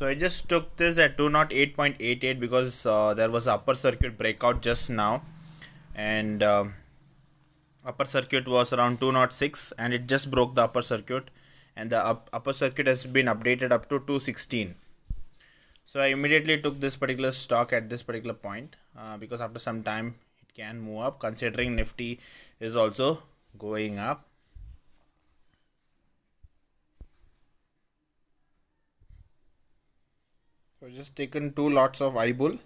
So I just took this at 208.88 because there was upper circuit breakout just now, and upper circuit was around 206, and it just broke the upper circuit, and the upper circuit has been updated up to 216. So I immediately took this particular stock at this particular point because after some time it can move up, considering Nifty is also going up. So just taken 2 lots of iBull.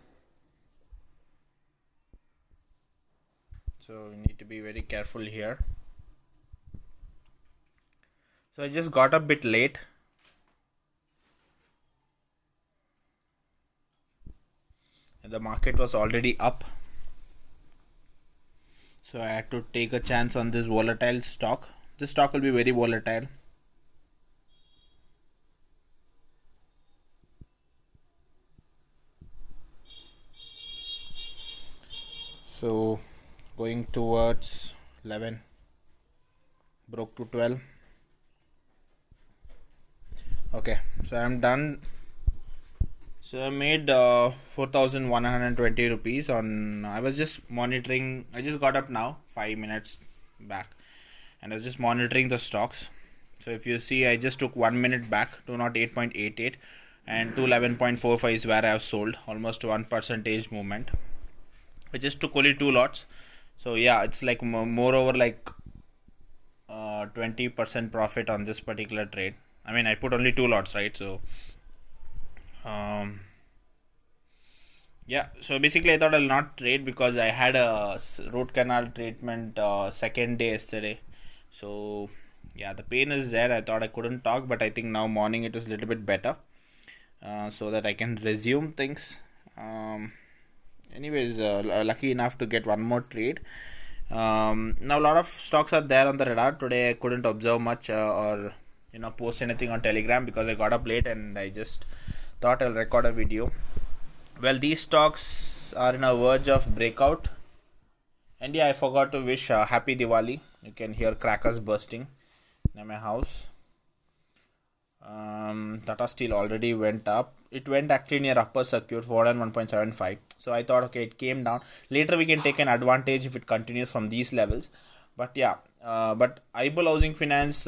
So we need to be very careful here. So I just got a bit late. And the market was already up. So I had to take a chance on this volatile stock. This stock will be very volatile. So going towards 11, broke to 12. Okay, so I'm done. So I made 4,120 rupees on. I was just monitoring. I just got up now 5 minutes back, and I was just monitoring the stocks. So if you see, I just took 1 minute back to not 8.88, and 211.45 is where I have sold, almost 1% movement. I just took only 2 lots. So yeah, it's like moreover like 20% profit on this particular trade. I mean, I put only 2 lots, right? So yeah, so basically I thought I'll not trade because I had a root canal treatment second day yesterday. So yeah, the pain is there. I thought I couldn't talk, but I think now morning it is a little bit better, so that I can resume things. Anyways, lucky enough to get one more trade. Now a lot of stocks are there on the radar. Today I couldn't observe much or post anything on Telegram because I got up late and I just thought I'll record a video. Well, these stocks are in a verge of breakout, and yeah, I forgot to wish happy Diwali. You can hear crackers bursting in my house. Tata Steel already went up. It went actually near upper circuit 401.75. So I thought, okay, it came down. Later we can take an advantage if it continues from these levels. But yeah, but iBull Housing Finance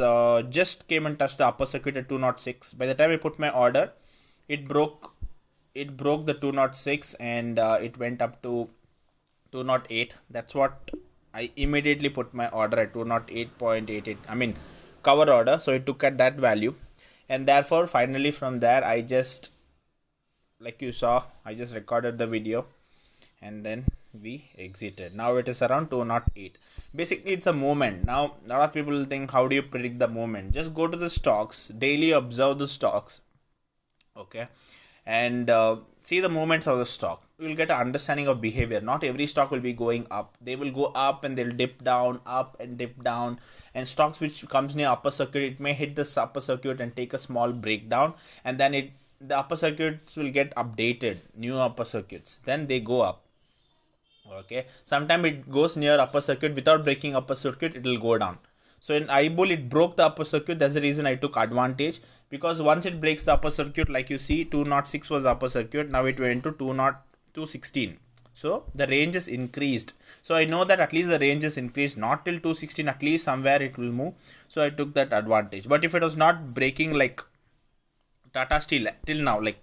just came and touched the upper circuit at 206. By the time I put my order, it broke the 206 and it went up to 208. That's what I immediately put my order at 208.88. I mean, cover order. So it took at that value. And therefore, finally from there, I just, like you saw, I just recorded the video and then we exited. Now it is around 208. Basically, it's a movement. Now, a lot of people think, how do you predict the movement? Just go to the stocks, daily observe the stocks, okay, and see the movements of the stock. You will get an understanding of behavior. Not every stock will be going up. They will go up and they'll dip down, up and dip down. And stocks which comes near upper circuit, it may hit this upper circuit and take a small breakdown, and then the upper circuits will get updated, new upper circuits. Then they go up. Okay, sometimes it goes near upper circuit without breaking upper circuit, it will go down. So in iBull, it broke the upper circuit. That's the reason I took advantage, because once it breaks the upper circuit, like you see, 206 was the upper circuit. Now it went to 216. So the range is increased. So I know that at least the range is increased, not till 216, at least somewhere it will move. So I took that advantage. But if it was not breaking like Tata Steel till now, like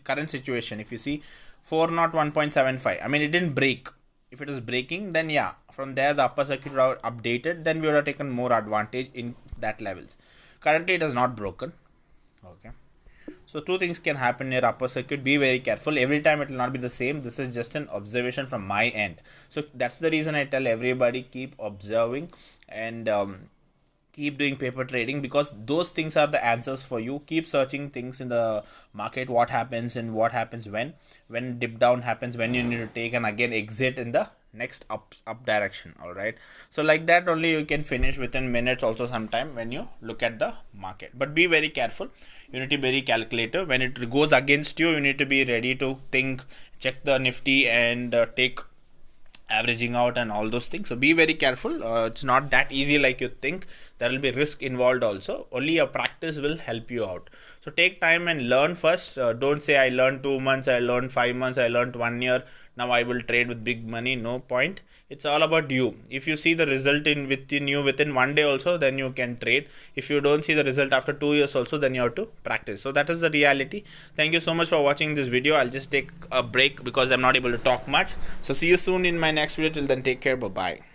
current situation, if you see 401.75, I mean, it didn't break. If it was breaking, then yeah, from there the upper circuit would have updated, then we would have taken more advantage in that levels. Currently it has not broken. Okay, so two things can happen near upper circuit. Be very careful. Every time it will not be the same. This is just an observation from my end. So that's the reason I tell everybody, keep observing and keep doing paper trading, because those things are the answers for you. Keep searching things in the market, what happens and what happens when dip down happens, when you need to take and again exit in the next up direction. All right, so like that only you can finish within minutes also sometime when you look at the market. But be very careful. You need to be very calculative. When it goes against you, you need to be ready to think, check the Nifty and take averaging out and all those things. So be very careful. It's not that easy like you think. There will be risk involved also. Only a practice will help you out. So take time and learn first. Don't say I learned 2 months, I learned 5 months, I learned 1 year, now I will trade with big money. No point. It's all about you. If you see the result within you within 1 day also, then you can trade. If you don't see the result after 2 years also, then you have to practice. So that is the reality. Thank you so much for watching this video. I'll just take a break because I'm not able to talk much. So see you soon in my next video. Till then, take care. Bye bye.